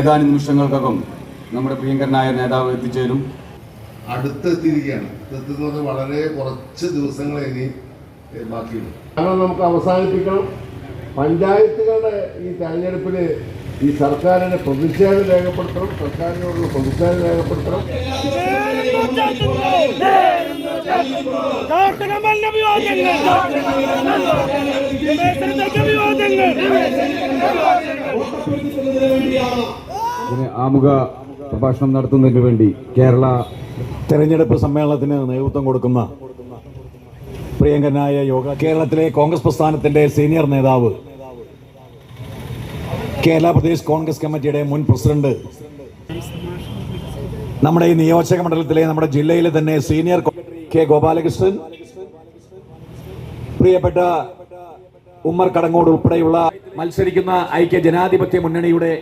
ഏതാനും നിമിഷങ്ങൾക്കകം നമ്മുടെ പ്രിയങ്കരനായ നേതാവ് എത്തിച്ചേരും. അടുത്തെത്തിയിരിക്കുകയാണ്. എത്തുന്നത് വളരെ കുറച്ച് ദിവസങ്ങളെ ഇനി ബാക്കിയുള്ളൂ. കാരണം നമുക്ക് അവസാനിപ്പിക്കണം. പഞ്ചായത്തുകളുടെ ഈ തെരഞ്ഞെടുപ്പിൽ ഈ സർക്കാരിനെ പ്രതിഷേധം രേഖപ്പെടുത്തണം, സർക്കാരിനോടുള്ള പ്രതിഷേധം രേഖപ്പെടുത്തണം. ആമുഖ പ്രഭാഷണം നടത്തുന്നതിന് വേണ്ടി കേരള തെരഞ്ഞെടുപ്പ് സമ്മേളനത്തിന് നേതൃത്വം കൊടുക്കുന്ന പ്രിയങ്കരനായ കേരളത്തിലെ കോൺഗ്രസ് പ്രസ്ഥാനത്തിന്റെ സീനിയർ നേതാവ്, കേരള പ്രദേശ് കോൺഗ്രസ് കമ്മിറ്റിയുടെ മുൻ പ്രസിഡന്റ്, നമ്മുടെ ഈ നിയോജക മണ്ഡലത്തിലെ നമ്മുടെ ജില്ലയിലെ തന്നെ സീനിയർ കെ ഗോപാലകൃഷ്ണൻ, പ്രിയപ്പെട്ട ഉമ്മർ കടങ്ങോട് ഉൾപ്പെടെയുള്ള മത്സരിക്കുന്ന ഐക്യ ജനാധിപത്യ മുന്നണിയുടെ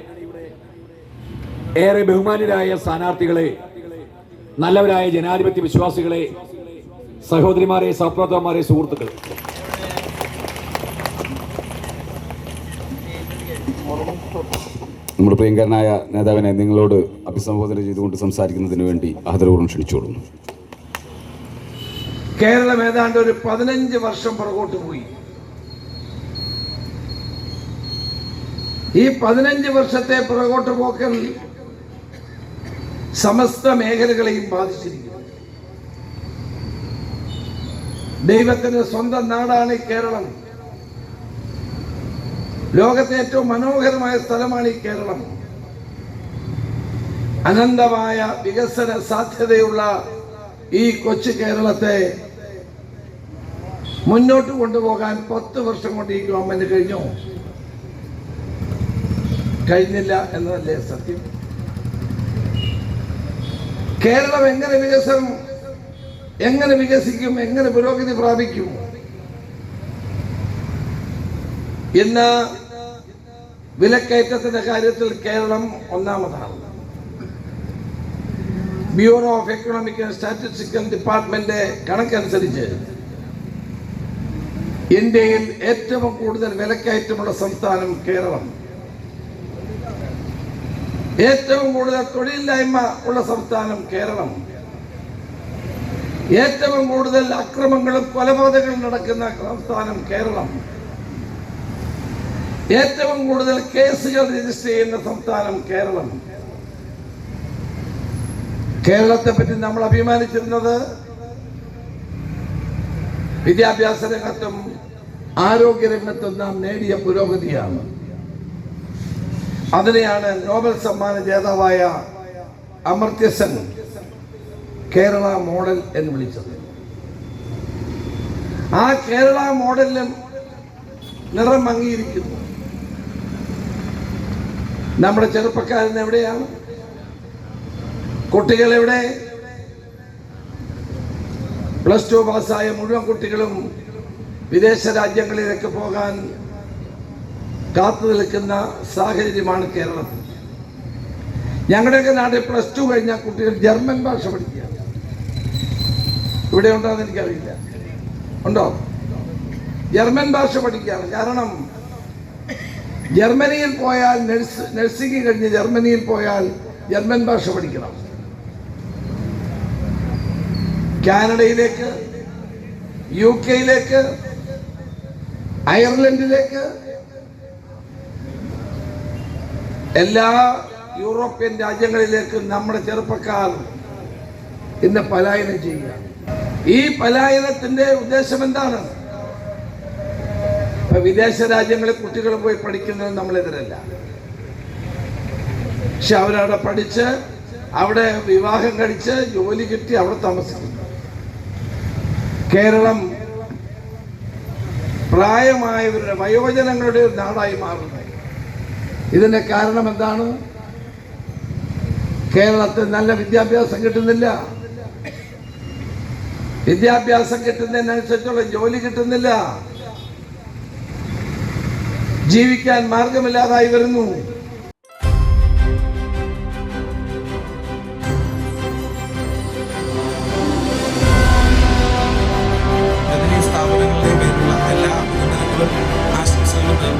ഏറെ ബഹുമാന്യരായ സ്ഥാനാർത്ഥികളെ, നല്ലവരായ ജനാധിപത്യ വിശ്വാസികളെ, സഹോദരിമാരെ, സഹപ്രവർത്തകന്മാരെ, സുഹൃത്തുക്കളെ, നമ്മുടെ പ്രിയങ്കരനായ നേതാവിനെ നിങ്ങളോട് അഭിസംബോധന ചെയ്തുകൊണ്ട് സംസാരിക്കുന്നതിന് വേണ്ടി ആദരപൂർവ്വം ക്ഷണിച്ചോളും. കേരളം ഏതാണ്ട് ഒരു 15 വർഷം പുറകോട്ട് പോയി. ഈ 15 വർഷത്തെ പുറകോട്ട് പോക്കൽ സമസ്ത മേഖലകളെയും ബാധിച്ചിരിക്കുന്നു. ദൈവത്തിന്റെ സ്വന്തം നാടാണ് ഈ കേരളം. ലോകത്തെ ഏറ്റവും മനോഹരമായ സ്ഥലമാണ് ഈ കേരളം. അനന്തമായ വികസന സാധ്യതയുള്ള ഈ കൊച്ചു കേരളത്തെ മുന്നോട്ട് കൊണ്ടുപോകാൻ 10 വർഷം കൊണ്ട് ഈ ഗവൺമെന്റ് കഴിഞ്ഞില്ല എന്നതല്ലേ സത്യം? കേരളം എങ്ങനെ വികസിക്കും, എങ്ങനെ പുരോഗതി പ്രാപിക്കും? ഇന്ന് വിലക്കയറ്റത്തിന്റെ കാര്യത്തിൽ കേരളം ഒന്നാമതാണ്. Bureau of economic and statistical department കണക്കനുസരിച്ച് ഇന്ത്യയിൽ ഏറ്റവും കൂടുതൽ വിലക്കയറ്റമുള്ള സംസ്ഥാനം കേരളം, ഏറ്റവും കൂടുതൽ തൊഴിലില്ലായ്മ ഉള്ള സംസ്ഥാനം കേരളം, ഏറ്റവും കൂടുതൽ അക്രമങ്ങളും കൊലപാതകങ്ങളും നടക്കുന്ന സംസ്ഥാനം കേരളം, ഏറ്റവും കൂടുതൽ കേസുകൾ രജിസ്റ്റർ ചെയ്യുന്ന സംസ്ഥാനം കേരളം. കേരളത്തെ പറ്റി നമ്മൾ അഭിമാനിച്ചിരുന്നത് വിദ്യാഭ്യാസ രംഗത്തും ആരോഗ്യരംഗത്തും നാം നേടിയ പുരോഗതിയാണ്. അതിനെയാണ് നോബൽ സമ്മാന ജേതാവായ അമർത്യ സെൻ കേരള മോഡൽ എന്ന് വിളിച്ചത്. ആ കേരള മോഡലിലും നിറം മങ്ങിയിരിക്കുന്നു. നമ്മുടെ ചെറുപ്പക്കാരൻ എവിടെയാണ്? കുട്ടികൾ എവിടെ? +2 പാസ്സായ മുഴുവൻ കുട്ടികളും വിദേശ രാജ്യങ്ങളിലേക്ക് പോകാൻ കാത്തു നിൽക്കുന്ന സാഹചര്യമാണ് കേരളത്തിൽ. ഞങ്ങളുടെയൊക്കെ നാട്ടിൽ +2 കഴിഞ്ഞ കുട്ടികൾ ജർമ്മൻ ഭാഷ പഠിക്കുക. ഇവിടെ ഉണ്ടോ എന്ന് എനിക്കറിയില്ല. ഉണ്ടോ? ജർമ്മൻ ഭാഷ പഠിക്കുകയാണ്. കാരണം ജർമ്മനിയിൽ പോയാൽ നഴ്സിംഗ് കഴിഞ്ഞ് ജർമ്മനിയിൽ പോയാൽ ജർമ്മൻ ഭാഷ പഠിക്കണം. കാനഡയിലേക്ക്, UK-യിലേക്ക്, അയർലൻഡിലേക്ക്, എല്ലാ യൂറോപ്യൻ രാജ്യങ്ങളിലേക്കും നമ്മുടെ ചെറുപ്പക്കാർ ഇന്ന് പലായനം ചെയ്യുക. ഈ പലായനത്തിന്റെ ഉദ്ദേശം എന്താണ്? വിദേശ രാജ്യങ്ങളിൽ കുട്ടികൾ പോയി പഠിക്കുന്നത് നമ്മളെതിരല്ല. പക്ഷെ അവരവിടെ പഠിച്ച്, അവിടെ വിവാഹം കഴിച്ച്, ജോലി കിട്ടി അവിടെ താമസിക്കുന്നു. കേരളം പ്രായമായവരുടെ, വയോജനങ്ങളുടെ ഒരു നാടായി മാറുന്നത്. ഇതിന്റെ കാരണം എന്താണ്? കേരളത്തിൽ നല്ല വിദ്യാഭ്യാസം കിട്ടുന്നില്ല. വിദ്യാഭ്യാസം കിട്ടുന്നതിനനുസരിച്ചുള്ള ജോലി കിട്ടുന്നില്ല. ജീവിക്കാൻ മാർഗമില്ലാതായി വരുന്നു. സ്ഥാപനങ്ങളുടെ പേരിലുള്ള എല്ലാ അഭിനന്ദനങ്ങളും ആശംസകളും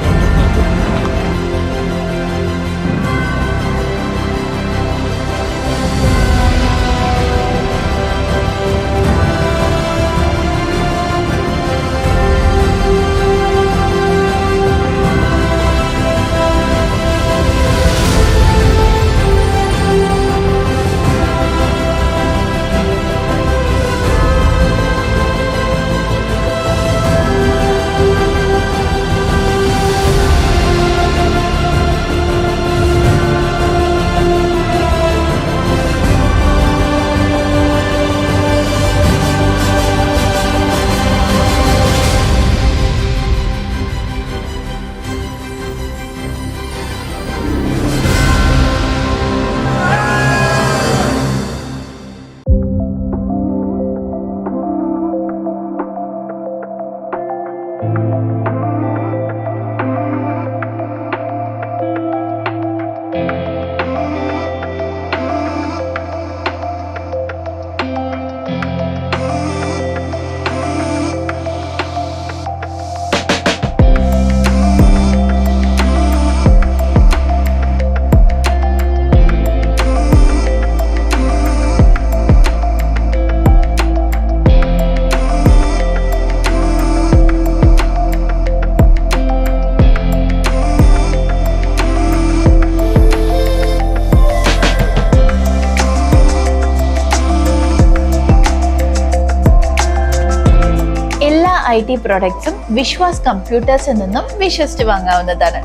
IT പ്രോഡക്ട്സും വിശ്വാസ് കമ്പ്യൂട്ടേഴ്സിൽ നിന്നും വിശ്വസിച്ച് വാങ്ങാവുന്നതാണ്.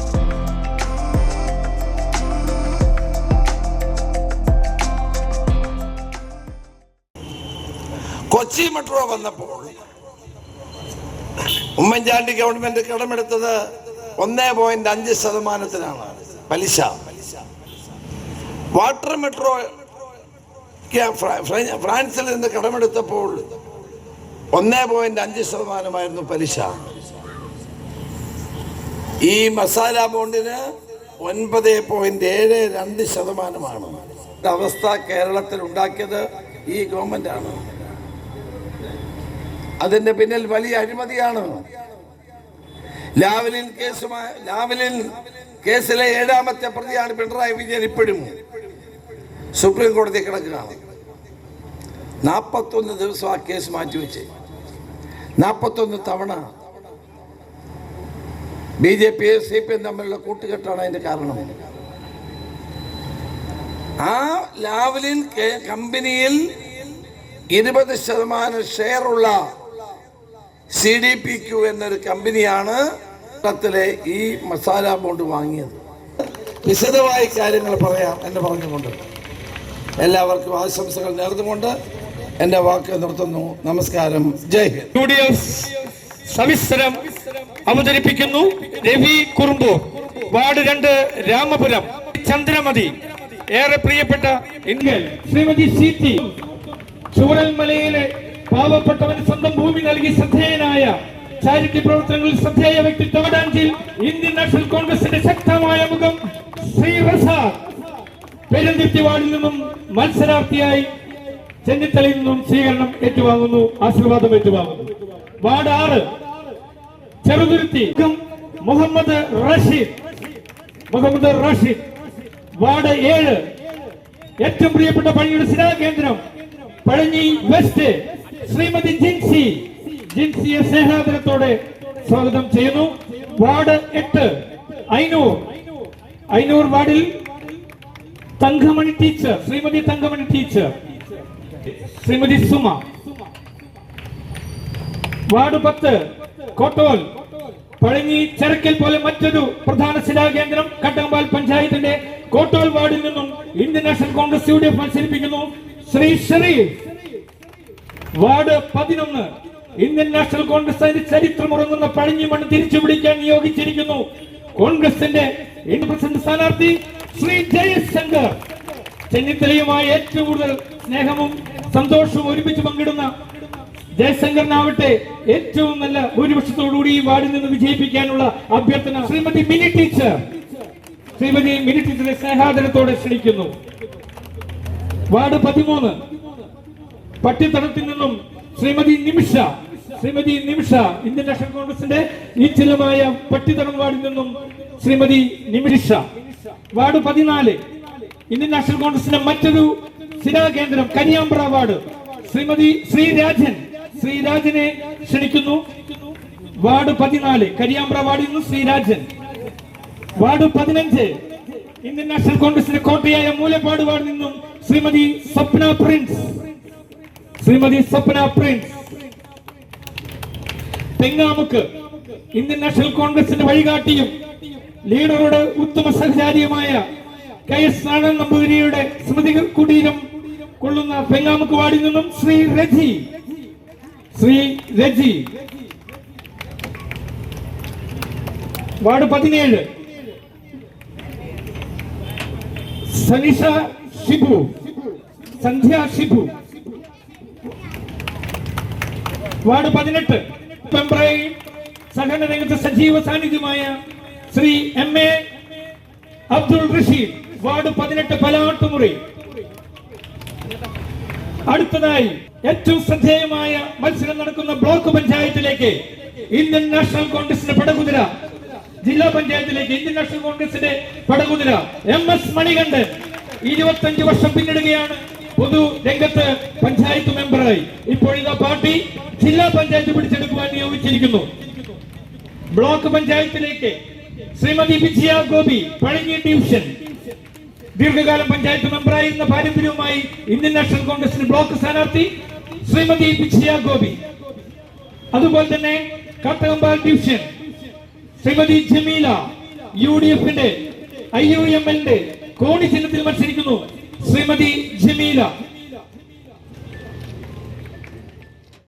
കൊച്ചി മെട്രോ വന്നപ്പോൾ ഉമ്മൻചാണ്ടി ഗവൺമെന്റ് കടമെടുത്തത് 1.5% പലിശ. വാട്ടർ മെട്രോ ഫ്രാൻസിൽ നിന്ന് കടമെടുത്തപ്പോൾ 1.5% പലിശ. ഈ മസാല ബോണ്ടിന് 9.72% അവസ്ഥ കേരളത്തിൽ ഉണ്ടാക്കിയത് ഈ ഗവൺമെന്റാണ്. അതിന്റെ പിന്നിൽ വലിയ അഴിമതിയാണ്. ലാവ്ലിൻ കേസിലെ 7ാമത്തെ പ്രതിയാണ് പിണറായി വിജയൻ. ഇപ്പോഴും സുപ്രീം കോടതി കിടക്കുകയാണ്. 41 ദിവസം ആ കേസ് മാറ്റിവെച്ച് 41 തവണ BJP CPM തമ്മിലുള്ള കൂട്ടുകെട്ടാണ് അതിന്റെ കാരണം. ആ ലാവ്ലിൻ കമ്പനിയിൽ 20% ഷെയറുള്ള CDPQ എന്നൊരു കമ്പനിയാണ് ത്തിലെ ഈ മസാല ബോണ്ട് വാങ്ങിയത്. വിശദമായി കാര്യങ്ങൾ പറയാം എന്ന് പറഞ്ഞുകൊണ്ട് എല്ലാവർക്കും ആശംസകൾ നേർന്നുകൊണ്ട് എൻ്റെ വാക്ക് നിർത്തുന്നു. നമസ്കാരം. ജയ് ഹിന്ദ്. UDF സവിസ്തരം അവതരിപ്പിക്കുന്നു. രവി കുറുമ്പൂർ, വാർഡ് 2, രാമപുരം. ചന്ദ്രമതി, ഏറെ പ്രിയപ്പെട്ട ഇന്ത്യൻ ശ്രീമതി CT, ചൂരൽമലയിലെ പാവപ്പെട്ടവന് സ്വന്തം ഭൂമി നൽകി ശ്രദ്ധേയനായ ചാരിറ്റി പ്രവർത്തനങ്ങളിൽ ശ്രദ്ധേയ വ്യക്തിത്വം. ഇന്ത്യൻ നാഷണൽ കോൺഗ്രസിന്റെ ശക്തമായ മുഖം ശ്രീ റസാഖ് പെരുന്തിരുത്തി വാർഡിൽ നിന്നും മത്സരാർത്ഥിയായി ചെന്നിത്തലയിൽ നിന്നും സ്വീകരണം ഏറ്റുവാങ്ങുന്നു, ആശീർവാദം ഏറ്റുവാങ്ങുന്നു. വാർഡ് 6 ചെറുതുരുത്തി മുഹമ്മദ് റഷീദ്. വാർഡ് 7 ഏറ്റവും പ്രിയപ്പെട്ട പള്ളിയുടെ ശിലാകേന്ദ്രം പഴഞ്ഞി വെസ്റ്റ് ശ്രീമതി ജിൻസിയെ സ്നേഹാദരത്തോടെ സ്വാഗതം ചെയ്യുന്നു. വാർഡ് 8 അയ്നൂർ വാർഡിൽ Thankamani teacher, Shrimati Thankamani teacher, Shrimati Suma. Ward 10 Kottol Pazhanji Cherakkal പോലെ മറ്റൊരു പ്രധാന ശിലാകേന്ദ്രം കട്ടമ്പാൽ പഞ്ചായത്തിന്റെ കോട്ടോൽ വാർഡിൽ നിന്നും ഇന്ത്യൻ നാഷണൽ കോൺഗ്രസ് UDF മത്സരിപ്പിക്കുന്നു Shri Sherif. Ward 11 Indian National Congress അതിന്റെ ചരിത്രമുറങ്ങുന്ന പഴഞ്ഞി മണ്ണ് തിരിച്ചുപിടിക്കാൻ നിയോഗിച്ചിരിക്കുന്നു കോൺഗ്രസിന്റെ പ്രസിഡന്റ് സ്ഥാനാർത്ഥി ശ്രീ ജയശങ്കർ. ചെന്നിത്തലയുമായി ഏറ്റവും കൂടുതൽ സ്നേഹവും സന്തോഷവും ഒരുമിച്ച് പങ്കിടുന്ന ജയശങ്കറിനാവട്ടെ ഏറ്റവും നല്ല ഭൂരിപക്ഷത്തോടുകൂടി ഈ വാർഡിൽ നിന്ന് വിജയിപ്പിക്കാനുള്ള അഭ്യർത്ഥന ശ്രീമതി മിനി ടീച്ചറെ സ്നേഹാദരത്തോടെ ക്ഷണിക്കുന്നു. വാർഡ് 13 പട്ടിത്തടത്തിൽ നിന്നും ശ്രീമതി നിമിഷ ഇന്ത്യൻ നാഷണൽ കോൺഗ്രസിന്റെ നിശ്ചലമായ പട്ടിത്തടം വാർഡിൽ നിന്നും ശ്രീമതി നിമിഷ. വാർഡ് 14 ഇന്ത്യൻ നാഷണൽ കോൺഗ്രസിന്റെ മറ്റൊരു ശിലാകേന്ദ്രം കനിയാമ്പ്ര വാർഡ് ശ്രീമതി ശ്രീരാജനെ ക്ഷണിക്കുന്നു. വാർഡ് 14 കരിയാമ്പ്ര വാർഡിൽ നിന്ന് ശ്രീരാജൻ. വാർഡ് 15 ഇന്ത്യൻ നാഷണൽ കോൺഗ്രസിന്റെ കോട്ടയായ മൂലപ്പാട് വാർഡിൽ നിന്നും ശ്രീമതി സ്വപ്ന പ്രിൻസ്. തെങ്ങാമുക്ക് ഇന്ത്യൻ നാഷണൽ കോൺഗ്രസിന്റെ വഴികാട്ടിയും ലീഡറുടെ ഉത്തമ സഹചാരിയുമായ KS നാരായണൻ നമ്പൂതിരിയുടെ സ്മൃതി കുടീരം കൊള്ളുന്ന പെങ്ങാമുക്ക് വാർഡിൽ നിന്നും ശ്രീ രജി. വാർഡ് 17 സന്ധ്യ ഷിബു. വാർഡ് 18 പെമ്പ്രയും സഹകരണ രംഗത്ത് സജീവ സാന്നിധ്യമായ ശ്രീ MA അബ്ദുൾ റഷീദ്. വാർഡ് 18 പലാട്ടുമുറി. അടുത്തതായി ഏറ്റവും ശ്രദ്ധേയമായ മത്സരം നടക്കുന്ന ബ്ലോക്ക് പഞ്ചായത്തിലേക്ക് ഇന്ത്യൻ നാഷണൽ കോൺഗ്രസിന്റെ പടകുതിര, ജില്ലാ പഞ്ചായത്തിലേക്ക് ഇന്ത്യൻ നാഷണൽ കോൺഗ്രസിന്റെ പടകുതിര MS മണികണ്ഠൻ 25 വർഷം പിന്നിടുകയാണ് പൊതു രംഗത്ത് പഞ്ചായത്ത് മെമ്പറായി. ഇപ്പോഴിതാ പാർട്ടി ജില്ലാ പഞ്ചായത്ത് പിടിച്ചെടുക്കുവാൻ നിയോഗിച്ചിരിക്കുന്നു. ബ്ലോക്ക് പഞ്ചായത്തിലേക്ക് ശ്രീമതി വിജയ ഗോപി പഴഞ്ഞി ഡിവിഷൻ ദീർഘകാലം പഞ്ചായത്ത് മെമ്പറായിരുന്ന പാരമ്പര്യവുമായി ഇന്ത്യൻ നാഷണൽ കോൺഗ്രസിന്റെ ബ്ലോക്ക് സ്ഥാനാർത്ഥി ശ്രീമതി വിജയ ഗോപി. അതുപോലെ തന്നെ കാട്ടകമ്പാൽ ഡിവിഷൻ ശ്രീമതി ജമീല UDF-ന്റെ IUML-ന്റെ കോണി ചിഹ്നത്തിൽ മത്സരിക്കുന്നു. ശ്രീമതി ജമീല